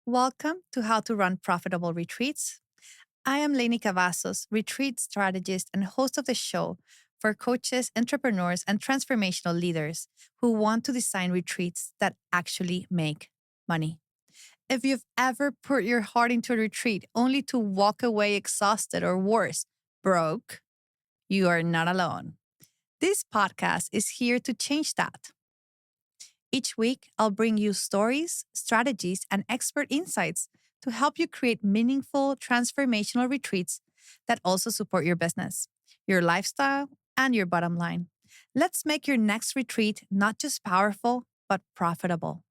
Welcome to How to Run Profitable Retreats. I am Leni Cavazos, retreat strategist and host of the show for coaches, entrepreneurs, and transformational leaders who want to design retreats that actually make money. If you've ever put your heart into a retreat only to walk away exhausted or worse, broke, you are not alone. This podcast is here to change that. Each week, I'll bring you stories, strategies, and expert insights to help you create meaningful, transformational retreats that also support your business, your lifestyle, and your bottom line. Let's make your next retreat not just powerful, but profitable.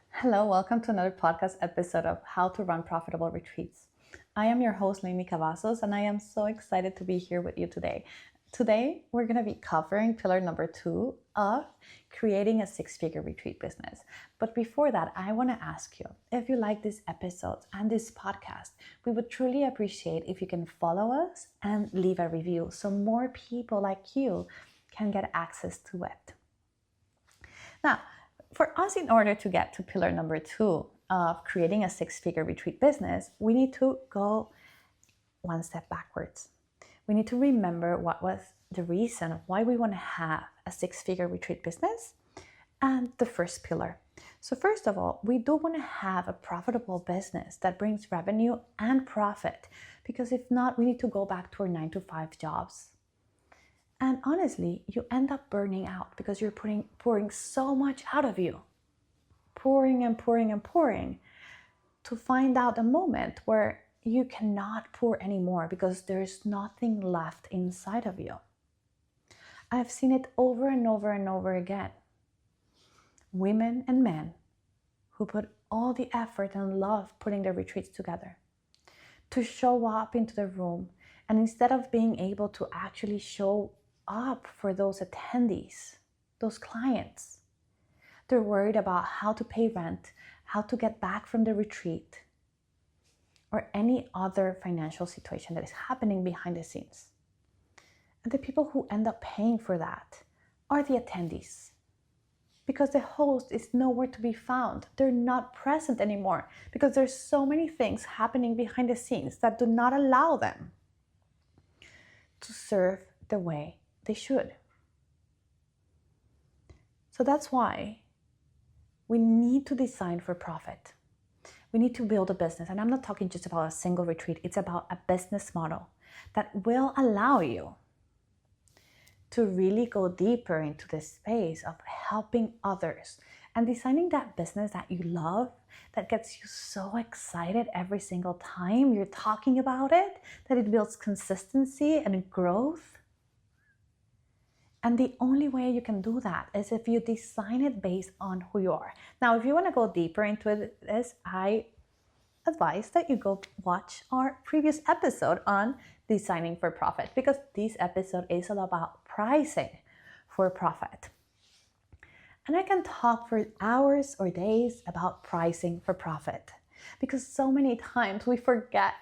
Hello, welcome to another podcast episode of How to Run Profitable Retreats. I am your host, Leni Cavazos, and I am so excited to be here with you today. Today, we're going to be covering pillar number 2 of creating a six-figure retreat business. But before that, I want to ask you, if you like this episode and this podcast, we would truly appreciate if you can follow us and leave a review so more people like you can get access to it. Now, for us, in order to get to pillar number 2 of creating a six-figure retreat business, we need to go one step backwards. We need to remember what was the reason of why we want to have a six-figure retreat business and the first pillar. So first of all, we do want to have a profitable business that brings revenue and profit, because if not, we need to go back to our 9-to-5 jobs. And honestly, you end up burning out because you're pouring so much out of you, pouring and pouring and pouring, to find out a moment where you cannot pour anymore because there's nothing left inside of you. I've seen it over and over and over again. Women and men who put all the effort and love putting their retreats together, to show up into the room, and instead of being able to actually show up for those attendees, those clients, they're worried about how to pay rent, how to get back from the retreat, or any other financial situation that is happening behind the scenes. And the people who end up paying for that are the attendees, because the host is nowhere to be found. They're not present anymore because there's so many things happening behind the scenes that do not allow them to serve the way they should. So that's why we need to design for profit. We need to build a business. And I'm not talking just about a single retreat. It's about a business model that will allow you to really go deeper into the space of helping others and designing that business that you love, that gets you so excited every single time you're talking about it, that it builds consistency and growth. And the only way you can do that is if you design it based on who you are. Now, if you want to go deeper into this, I advise that you go watch our previous episode on designing for profit, because this episode is all about pricing for profit. And I can talk for hours or days about pricing for profit, because so many times we forget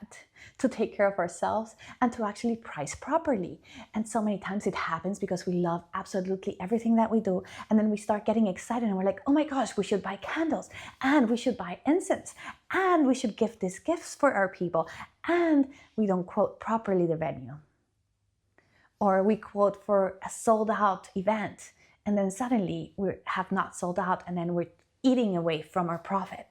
to take care of ourselves and to actually price properly. And so many times it happens because we love absolutely everything that we do. And then we start getting excited and we're like, oh my gosh, we should buy candles, and we should buy incense, and we should give these gifts for our people. And we don't quote properly the venue. Or we quote for a sold out event, and then suddenly we have not sold out, and then we're eating away from our profit.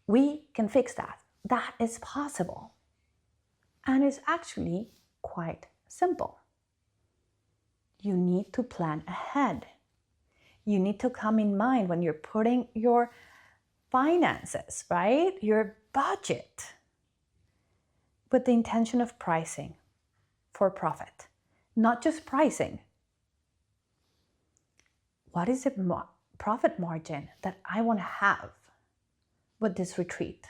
We can fix that. That is possible. And it's actually quite simple. You need to plan ahead. You need to come in mind when you're putting your finances, right? Your budget, with the intention of pricing for profit, not just pricing. What is the profit margin that I want to have with this retreat?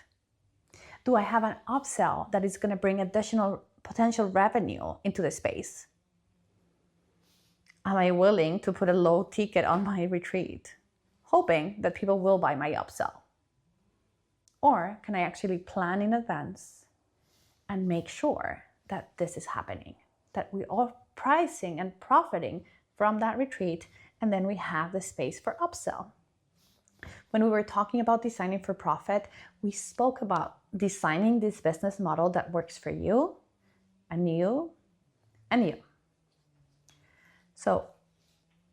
Do I have an upsell that is going to bring additional potential revenue into the space? Am I willing to put a low ticket on my retreat, hoping that people will buy my upsell? Or can I actually plan in advance and make sure that this is happening, that we are pricing and profiting from that retreat, and then we have the space for upsell? When we were talking about designing for profit, we spoke about designing this business model that works for you and you and you. So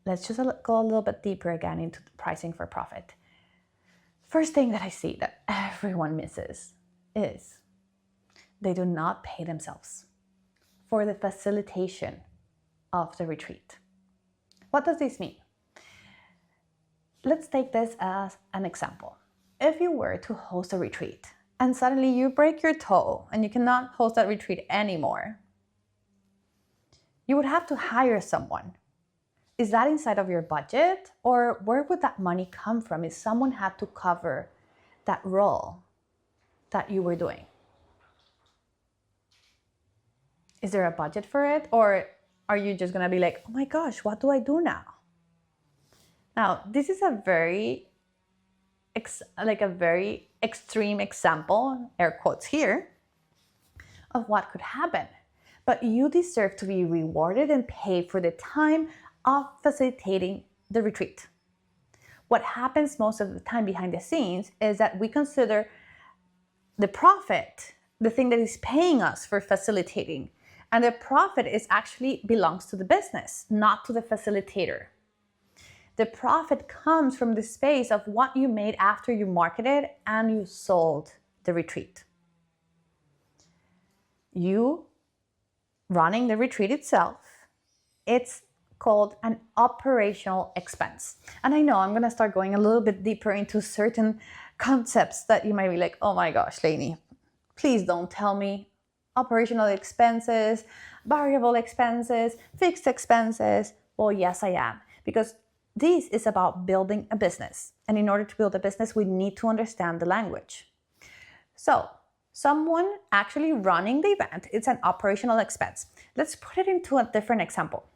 let's just go a little bit deeper again into pricing for profit. First thing that I see that everyone misses is they do not pay themselves for the facilitation of the retreat. What does this mean? Let's take this as an example. If you were to host a retreat and suddenly you break your toe and you cannot host that retreat anymore, you would have to hire someone. Is that inside of your budget, or where would that money come from if someone had to cover that role that you were doing? Is there a budget for it, or are you just gonna be like, oh my gosh, what do I do now? Now, this is a very extreme example, air quotes here, of what could happen. But you deserve to be rewarded and paid for the time of facilitating the retreat. What happens most of the time behind the scenes is that we consider the profit, the thing that is paying us for facilitating, and the profit is actually belongs to the business, not to the facilitator. The profit comes from the space of what you made after you marketed and you sold the retreat. You running the retreat itself, it's called an operational expense. And I know I'm going to start going a little bit deeper into certain concepts that you might be like, oh my gosh, Leni, please don't tell me operational expenses, variable expenses, fixed expenses. Well, yes, I am, because this is about building a business. And in order to build a business, we need to understand the language. So someone actually running the event, it's an operational expense. Let's put it into a different example.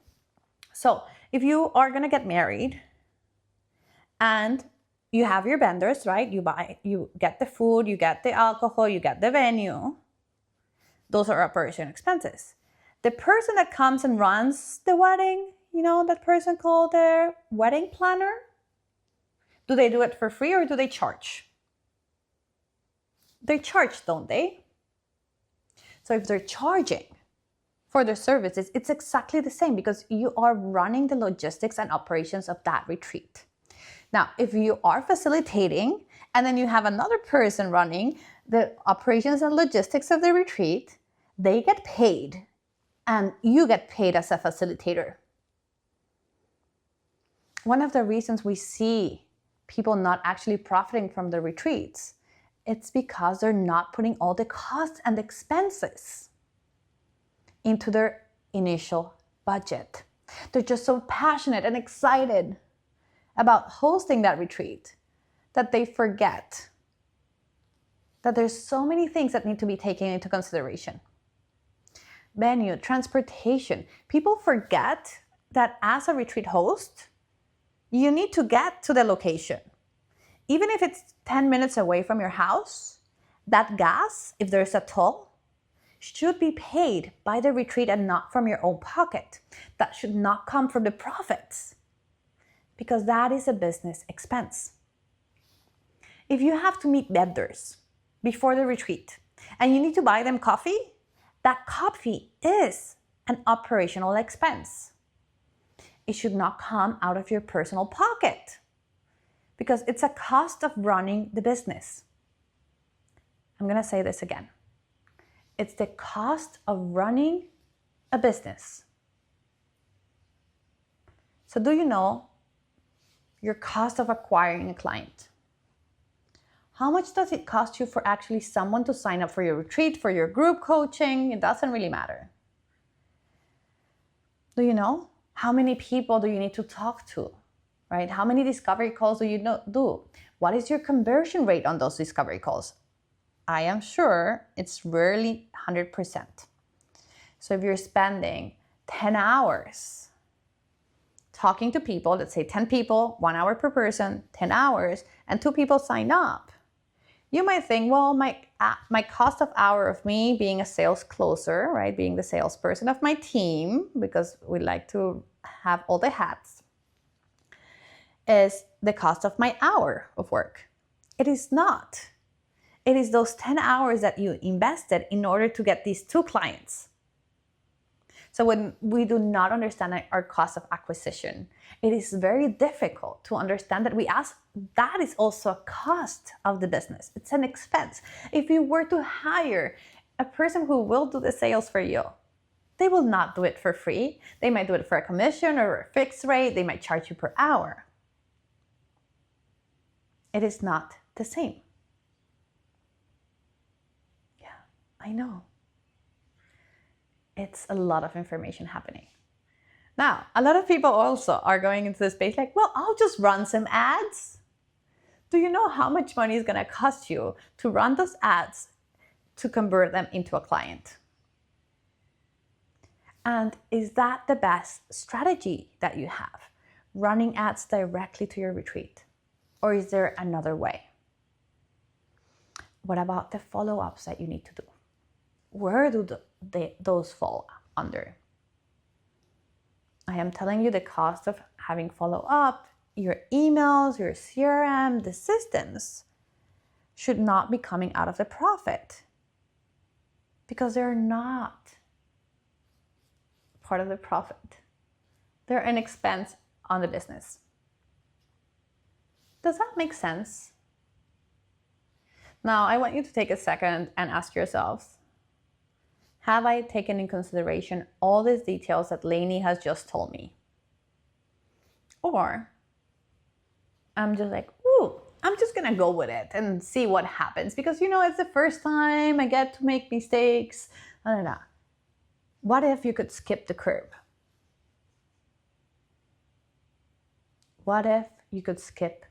So if you are going to get married and you have your vendors, right? You get the food, you get the alcohol, you get the venue. Those are operational expenses. The person that comes and runs the wedding, that person called their wedding planner, do they do it for free or do they charge? They charge, don't they? So if they're charging for their services, it's exactly the same because you are running the logistics and operations of that retreat. Now, if you are facilitating and then you have another person running the operations and logistics of the retreat, they get paid and you get paid as a facilitator. One of the reasons we see people not actually profiting from the retreats, it's because they're not putting all the costs and expenses into their initial budget. They're just so passionate and excited about hosting that retreat that they forget that there's so many things that need to be taken into consideration. Venue, transportation. People forget that as a retreat host, you need to get to the location. Even if it's 10 minutes away from your house, that gas, if there's a toll, should be paid by the retreat and not from your own pocket. That should not come from the profits because that is a business expense. If you have to meet vendors before the retreat and you need to buy them coffee, that coffee is an operational expense. It should not come out of your personal pocket because it's a cost of running the business. I'm going to say this again. It's the cost of running a business. So do you know your cost of acquiring a client? How much does it cost you for actually someone to sign up for your retreat, for your group coaching? It doesn't really matter. Do you know? How many people do you need to talk to, right? How many discovery calls do you do? What is your conversion rate on those discovery calls? I am sure it's rarely 100%. So if you're spending 10 hours talking to people, let's say 10 people, 1 hour per person, 10 hours, and 2 people sign up, you might think, well, my cost of hour of me being a sales closer, right, being the salesperson of my team, because we like to have all the hats, is the cost of my hour of work. It is not. It is those 10 hours that you invested in order to get these 2 clients. So when we do not understand our cost of acquisition, it is very difficult to understand that that is also a cost of the business. It's an expense. If you were to hire a person who will do the sales for you, they will not do it for free. They might do it for a commission or a fixed rate. They might charge you per hour. It is not the same. Yeah, I know. It's a lot of information happening. Now, a lot of people also are going into the space like, well, I'll just run some ads. Do you know how much money is going to cost you to run those ads to convert them into a client? And is that the best strategy that you have? Running ads directly to your retreat? Or is there another way? What about the follow-ups that you need to do? Where do those fall under? I am telling you the cost of having follow-up, your emails, your CRM, the systems should not be coming out of the profit because they're not part of the profit. They're an expense on the business. Does that make sense? Now, I want you to take a second and ask yourselves, have I taken in consideration all these details that Leni has just told me? Or I'm just like, ooh, I'm just gonna go with it and see what happens because, it's the first time I get to make mistakes. What if you could skip the curb? What if you could skip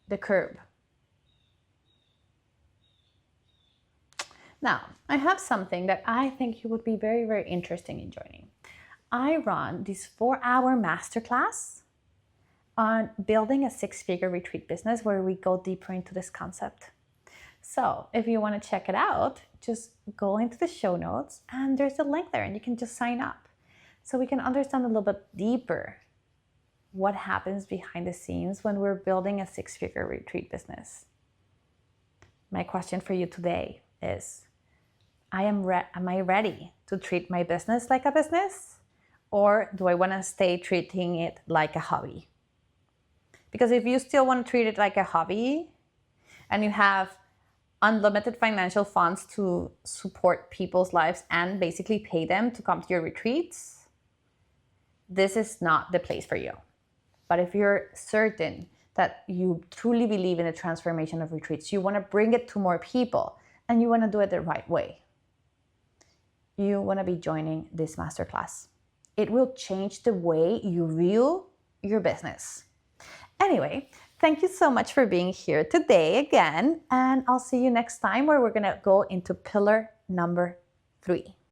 the curb? Now, I have something that I think you would be very, very interested in joining. I run this 4-hour masterclass on building a 6-figure retreat business where we go deeper into this concept. So if you want to check it out, just go into the show notes and there's a link there and you can just sign up so we can understand a little bit deeper what happens behind the scenes when we're building a 6-figure retreat business. My question for you today is, am I ready to treat my business like a business? Or do I want to stay treating it like a hobby? Because if you still want to treat it like a hobby and you have unlimited financial funds to support people's lives and basically pay them to come to your retreats, this is not the place for you. But if you're certain that you truly believe in the transformation of retreats, you want to bring it to more people, and you want to do it the right way, you want to be joining this masterclass. It will change the way you view your business. Anyway, thank you so much for being here today again, and I'll see you next time where we're going to go into pillar number 3.